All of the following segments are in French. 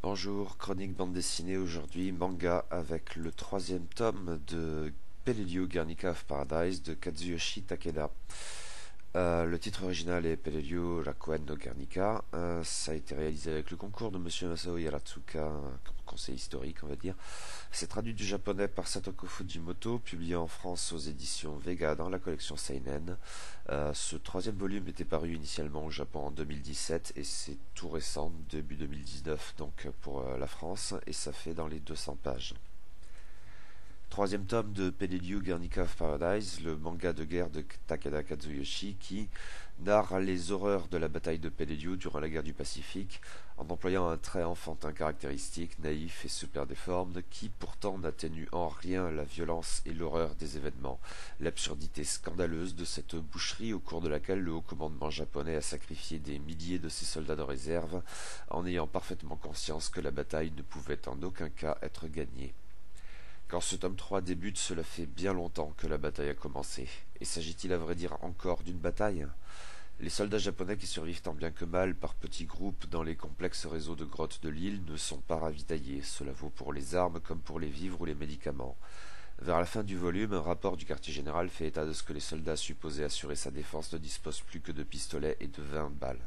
Bonjour, chronique bande dessinée aujourd'hui, manga avec le troisième tome de Peleliu Guernica of Paradise de Kazuyoshi Takeda. Le titre original est Peleliu Rakuen no Guernica. Ça a été réalisé avec le concours de Monsieur Masao Yaratsuka, conseil historique on va dire. C'est traduit du japonais par Satoko Fujimoto, publié en France aux éditions Vega dans la collection Seinen. Ce troisième volume était paru initialement au Japon en 2017 et c'est tout récent, début 2019 donc pour la France, et ça fait dans les 200 pages. Troisième tome de Peleliu Guernica of Paradise, le manga de guerre de Takeda Kazuyoshi qui narre les horreurs de la bataille de Peleliu durant la guerre du Pacifique en employant un trait enfantin caractéristique, naïf et super déforme, qui pourtant n'atténue en rien la violence et l'horreur des événements, l'absurdité scandaleuse de cette boucherie au cours de laquelle le haut commandement japonais a sacrifié des milliers de ses soldats de réserve en ayant parfaitement conscience que la bataille ne pouvait en aucun cas être gagnée. Quand ce tome 3 débute, cela fait bien longtemps que la bataille a commencé. Et s'agit-il à vrai dire encore d'une bataille? Les soldats japonais qui survivent tant bien que mal par petits groupes dans les complexes réseaux de grottes de l'île ne sont pas ravitaillés. Cela vaut pour les armes comme pour les vivres ou les médicaments. Vers la fin du volume, un rapport du quartier général fait état de ce que les soldats supposés assurer sa défense ne disposent plus que de pistolets et de 20 balles.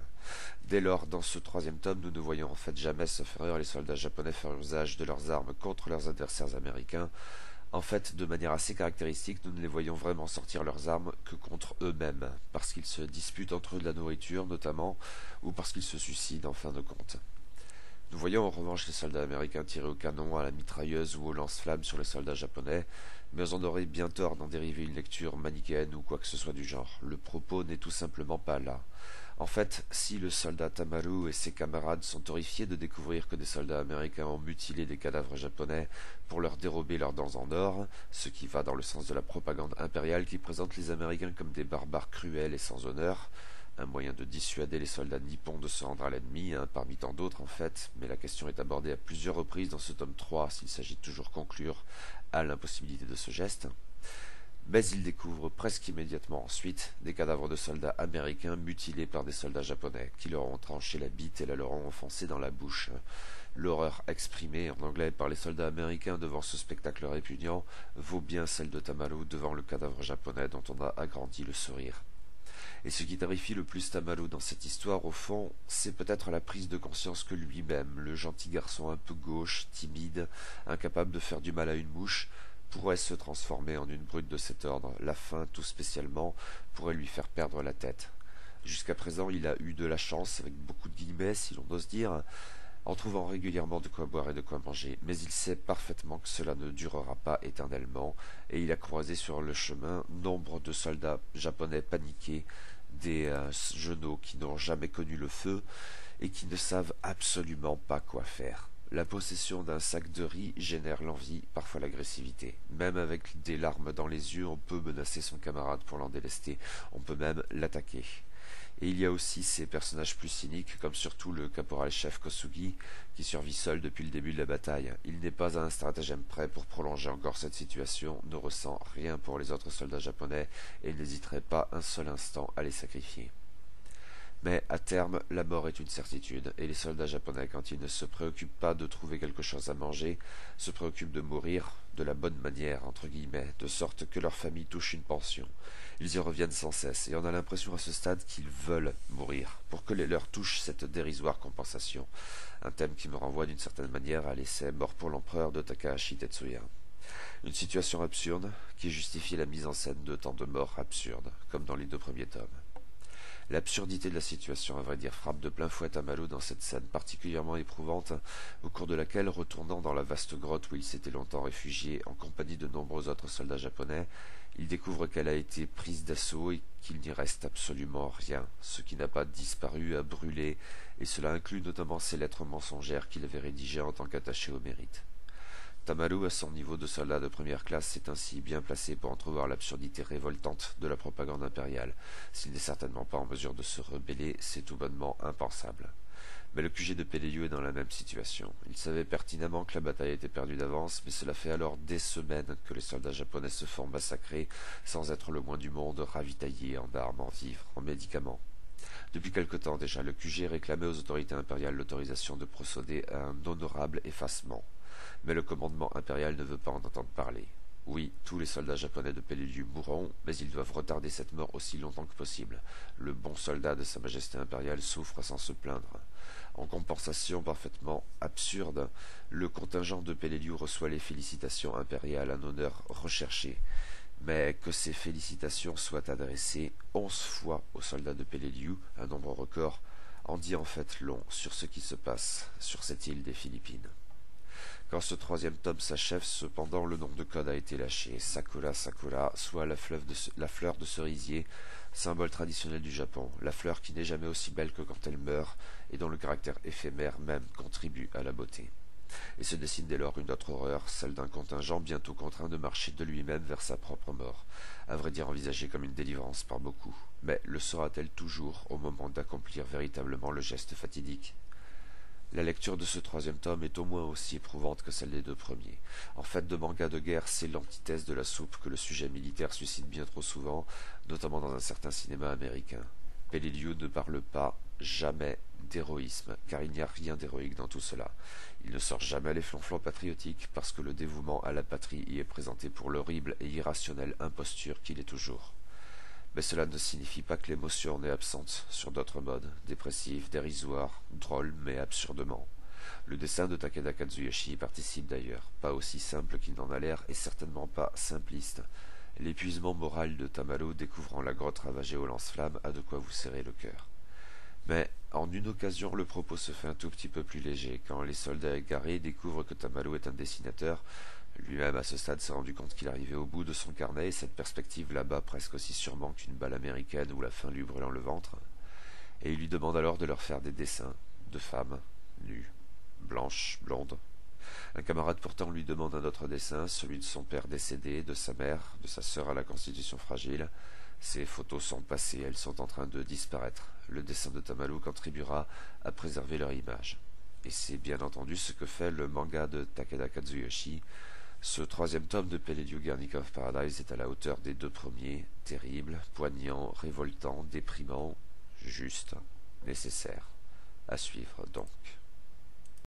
Dès lors, dans ce troisième tome, nous ne voyons en fait jamais, sauf erreur, les soldats japonais faire usage de leurs armes contre leurs adversaires américains. En fait, de manière assez caractéristique, nous ne les voyons vraiment sortir leurs armes que contre eux-mêmes, parce qu'ils se disputent entre eux de la nourriture notamment, ou parce qu'ils se suicident en fin de compte. Nous voyons en revanche les soldats américains tirer au canon, à la mitrailleuse ou au lance-flammes sur les soldats japonais, mais on aurait bien tort d'en dériver une lecture manichéenne ou quoi que ce soit du genre. Le propos n'est tout simplement pas là. En fait, si le soldat Tamaru et ses camarades sont horrifiés de découvrir que des soldats américains ont mutilé des cadavres japonais pour leur dérober leurs dents en or, ce qui va dans le sens de la propagande impériale qui présente les Américains comme des barbares cruels et sans honneur, un moyen de dissuader les soldats nippons de se rendre à l'ennemi, parmi tant d'autres en fait, mais la question est abordée à plusieurs reprises dans ce tome 3 s'il s'agit de toujours conclure à l'impossibilité de ce geste. Mais il découvre presque immédiatement ensuite des cadavres de soldats américains mutilés par des soldats japonais qui leur ont tranché la bite et la leur ont enfoncé dans la bouche. L'horreur exprimée en anglais par les soldats américains devant ce spectacle répugnant vaut bien celle de Tamaru devant le cadavre japonais dont on a agrandi le sourire. Et ce qui terrifie le plus Tamaru dans cette histoire, au fond, c'est peut-être la prise de conscience que lui-même, le gentil garçon un peu gauche, timide, incapable de faire du mal à une mouche, pourrait se transformer en une brute de cet ordre. La faim, tout spécialement, pourrait lui faire perdre la tête. Jusqu'à présent, il a eu de la chance, avec beaucoup de guillemets, si l'on ose dire, en trouvant régulièrement de quoi boire et de quoi manger, mais il sait parfaitement que cela ne durera pas éternellement, et il a croisé sur le chemin nombre de soldats japonais paniqués, des genoux qui n'ont jamais connu le feu et qui ne savent absolument pas quoi faire. La possession d'un sac de riz génère l'envie, parfois l'agressivité. Même avec des larmes dans les yeux, on peut menacer son camarade pour l'en délester. On peut même l'attaquer. Et il y a aussi ces personnages plus cyniques, comme surtout le caporal-chef Kosugi, qui survit seul depuis le début de la bataille. Il n'est pas à un stratagème prêt pour prolonger encore cette situation, ne ressent rien pour les autres soldats japonais et n'hésiterait pas un seul instant à les sacrifier. Mais à terme, la mort est une certitude, et les soldats japonais, quand ils ne se préoccupent pas de trouver quelque chose à manger, se préoccupent de mourir de la bonne manière, entre guillemets, de sorte que leur famille touche une pension. Ils y reviennent sans cesse, et on a l'impression à ce stade qu'ils veulent mourir, pour que les leurs touchent cette dérisoire compensation. Un thème qui me renvoie d'une certaine manière à l'essai Mort pour l'empereur de Takahashi Tetsuya. Une situation absurde qui justifie la mise en scène de tant de morts absurdes, comme dans les deux premiers tomes. L'absurdité de la situation, à vrai dire, frappe de plein fouet Tamaru dans cette scène particulièrement éprouvante, au cours de laquelle, retournant dans la vaste grotte où il s'était longtemps réfugié en compagnie de nombreux autres soldats japonais, il découvre qu'elle a été prise d'assaut et qu'il n'y reste absolument rien. Ce qui n'a pas disparu a brûlé, et cela inclut notamment ces lettres mensongères qu'il avait rédigées en tant qu'attaché au mérite. Tamaru, à son niveau de soldat de première classe, est ainsi bien placé pour entrevoir l'absurdité révoltante de la propagande impériale. S'il n'est certainement pas en mesure de se rebeller, c'est tout bonnement impensable. Mais le QG de Peleliu est dans la même situation. Il savait pertinemment que la bataille était perdue d'avance, mais cela fait alors des semaines que les soldats japonais se font massacrer, sans être le moins du monde ravitaillés en armes, en vivres, en médicaments. Depuis quelque temps déjà, le QG réclamait aux autorités impériales l'autorisation de procéder à un honorable effacement. Mais le commandement impérial ne veut pas en entendre parler. Oui, tous les soldats japonais de Peleliu mourront, mais ils doivent retarder cette mort aussi longtemps que possible. Le bon soldat de Sa Majesté impériale souffre sans se plaindre. En compensation parfaitement absurde, le contingent de Peleliu reçoit les félicitations impériales, un honneur recherché. Mais que ces félicitations soient adressées 11 fois aux soldats de Peleliu, un nombre record, en dit en fait long sur ce qui se passe sur cette île des Philippines. Quand ce troisième tome s'achève, cependant, le nom de code a été lâché. Sakura Sakura, soit la fleur de cerisier, symbole traditionnel du Japon, la fleur qui n'est jamais aussi belle que quand elle meurt, et dont le caractère éphémère même contribue à la beauté. Et se dessine dès lors une autre horreur, celle d'un contingent bientôt contraint de marcher de lui-même vers sa propre mort, à vrai dire envisagée comme une délivrance par beaucoup. Mais le sera-t-elle toujours au moment d'accomplir véritablement le geste fatidique? La lecture de ce troisième tome est au moins aussi éprouvante que celle des deux premiers. En fait, de manga de guerre, c'est l'antithèse de la soupe que le sujet militaire suscite bien trop souvent, notamment dans un certain cinéma américain. Peleliu ne parle pas, jamais, d'héroïsme, car il n'y a rien d'héroïque dans tout cela. Il ne sort jamais les flonflons patriotiques, parce que le dévouement à la patrie y est présenté pour l'horrible et irrationnelle imposture qu'il est toujours. Mais cela ne signifie pas que l'émotion n'est absente sur d'autres modes, dépressive, dérisoire, drôle mais absurdement. Le dessin de Takeda Kazuyoshi y participe d'ailleurs, pas aussi simple qu'il n'en a l'air et certainement pas simpliste. L'épuisement moral de Tamaro découvrant la grotte ravagée au lance-flammes a de quoi vous serrer le cœur. Mais en une occasion, le propos se fait un tout petit peu plus léger, quand les soldats égarés découvrent que Tamaro est un dessinateur. Lui-même, à ce stade, s'est rendu compte qu'il arrivait au bout de son carnet, et cette perspective l'abat presque aussi sûrement qu'une balle américaine ou la faim lui brûlant le ventre. Et il lui demande alors de leur faire des dessins de femmes, nues, blanches, blondes. Un camarade pourtant lui demande un autre dessin, celui de son père décédé, de sa mère, de sa sœur à la constitution fragile. Ces photos sont passées, elles sont en train de disparaître. Le dessin de Tamaro contribuera à préserver leur image. Et c'est bien entendu ce que fait le manga de Takeda Kazuyoshi. Ce troisième tome de Peleliu Guernica of Paradise est à la hauteur des deux premiers, terrible, poignant, révoltant, déprimant, juste, nécessaire. À suivre donc.